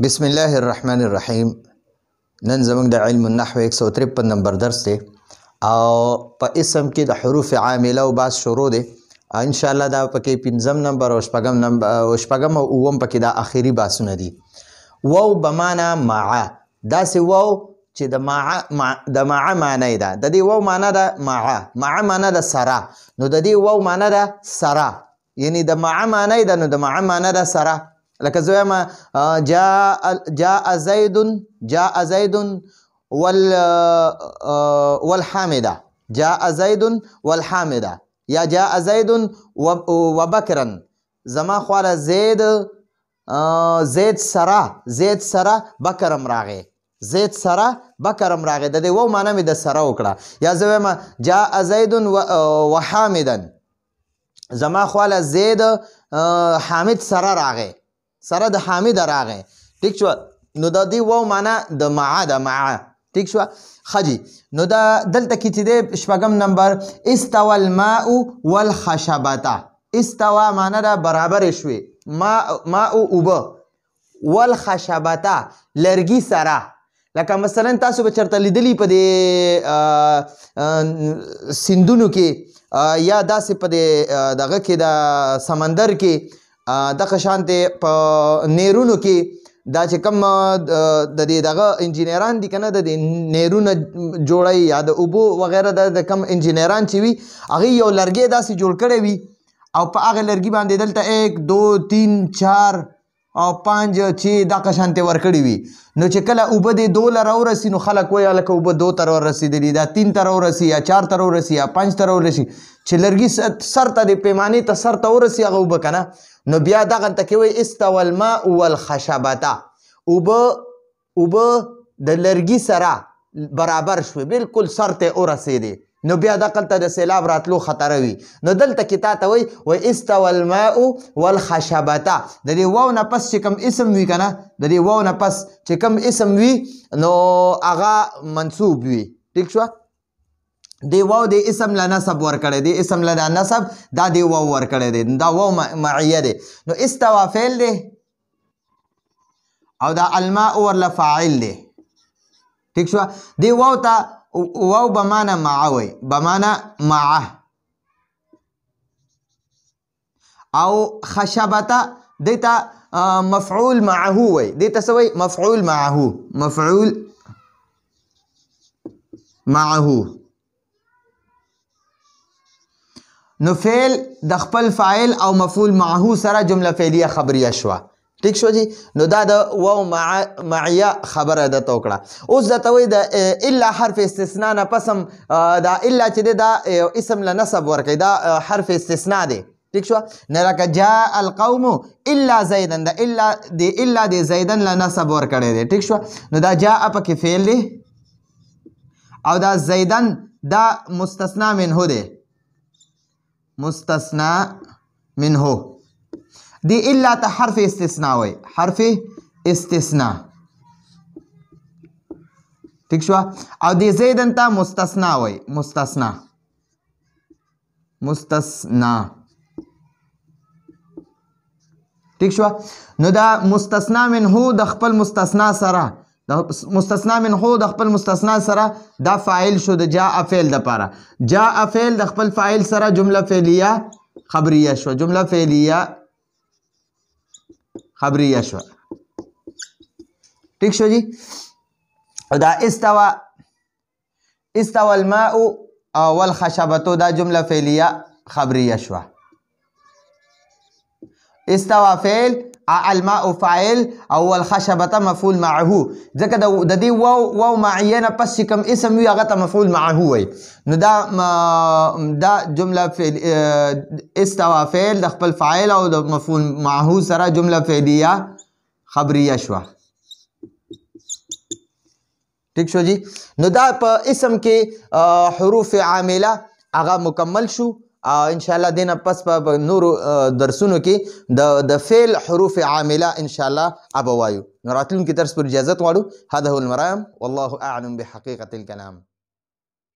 بسم الله الرحمن الرحیم. نن زموږ د علم النحو 153 نمبر درس دی او په اسم کې د حروف عامله او باز شروع دی. ان شاء الله دا پکې پنځم نمبر او شپږم نمبر او شپږم او اووم پکې دا اخیری باسونه دي. واو بمانا مع، داسې واو چې د مع معنی ده. د دې واو معنی ده مع معنی ده سره، نو د دې واو معنی ده سره، یعنی د مع معنی ده، نو د مع معنی ده سره. لکه زه وایم جاء زید والحامده، جاء زید والحامده، یا جاء زید وبکرا، زما خواله زید سره بکرم راغی، زید سره بکرم راغی. د دې واو معنی مې د سره وکړه. یا زه وایم جاء زید وحامدا، زما خواله زید حامد سره راغی، سره د حامد راغی. ټیک شو؟ نو د دې واو معنی د مع ده، مع. ټیک شو؟ خجی نو دا دلته کې چې دی شپږم نمبر استوى الماء والخشبه. استوى معنی ده برابر شوي، ماء اوبه، والخشبه لرګي سره. لکه مثلا تاسو به چرته لیدلی په دې سیندونو کې یا داسې په دې دغه کې د سمندر کې دغه شانتې په نیرونو کې دا چې کوم د دې دغه انجینران دي که نه، د دې نیرونه جوړوي یا د اوبو وغیره د کم انجینران چې وي هغوی یو لرګی داسې جوړ کړی وي او په هغه لرګي باندې دلته 1 2 3 4 او 5 6 دغه شانتې ورکړي وي. نو چې کله اوبه دې 2 ته راورسي نو خلک وایي هلکه اوبه 2 ته ورسېدلي، دا 3 ته راورسي یا 4 ته راورسي یا 5 ته راورسي. چې لرګي سر ته د پیمانې ته سر ته ورسي هغه اوبه که نه، نو بیا دغلته کې وایي استوى الماء والخشبه. اوبه د لرګي سره برابر شوې، بالکل سر ته ورسېدې، نو بیا دغلته د سیلاب راتلو خطر وي. نو دلته کې تا ته وایي استوى الماء والخشبه. د دې واو نه پس چې کوم اسم وي که نه، د دې واو نه پس چې کوم اسم وي نو هغه منصوب وي. ټیک شوه؟ دی واو د اسم له نصب ورکړی دی، اسم له دا نصب دا دی واو ورکړی دی، دا واو معیه دی. نو استوا فعل دی او دا الماء ورله فاعل دی. ټیک شوه؟ دی واو ته واو بمانا مع وی، بمانا مع. او خشبته دیتا مفعول معه وی، دیتا سوی مفعول معه، مفعول معه. نو فعل د خپل فاعل او مفعول معه سره جمله فعلیه خبریه شوه. ٹھیک شو جی؟ نو دا د واو معیه خبره ده توکړه. اوس درته وایي د الا حرف استثناء نه پسم دا الا چې دی دا اسم له نصب ورکوي، دا حرف استثناء دی. ٹھیک شو؟ نه لکه جاء القوم الا زیدا، دا الا د زیدن له نصب ورکړی دی. ٹھیک شو؟ نو دا جاء پکې فعل دی او دا زیدن دا مستثنا منه دی، مستثنا منه. دی الا ته حرف استثناء وی، حرف استثناء. ٹھیک شو؟ او دی زیدن ته مستثنا وی، مستثنا، مستثنا. ٹھیک شو؟ نو دا مستثنا منه د خپل مستثنا سره، د مستثنا منه د خپل مستثنا سره دا فاعل شو د جاء فعل د پاره. جاء فعل د خپل فاعل سره جمله فعلیه خبریه شو، جمله فعلیه خبریه شو. ٹھیک شو جی؟ دا استوى الماء والخشبه دا جمله فعلیه خبریه شو. استوى فعل، الماء فاعل او الخشبه مفعول معه. ځکه د دې واو معیه نه پس چې کوم اسم وي هغه ته مفعول معه وي. نو دا جمله استوى فعل د خپل فاعل او د مفعول معه سره جمله فعلیه خبریه شوه. ٹھیک شو جی؟ نو دا په اسم کې حروف عامله هغه مکمل شو. ان شاء الله دینه پس په نورو درسونو کې د فعل حروف عامله ان شاء الله ابوایو. راتلونکي درس پر اجازه غواړو. هذا هو المرام والله اعلم بحقيقه الكلام.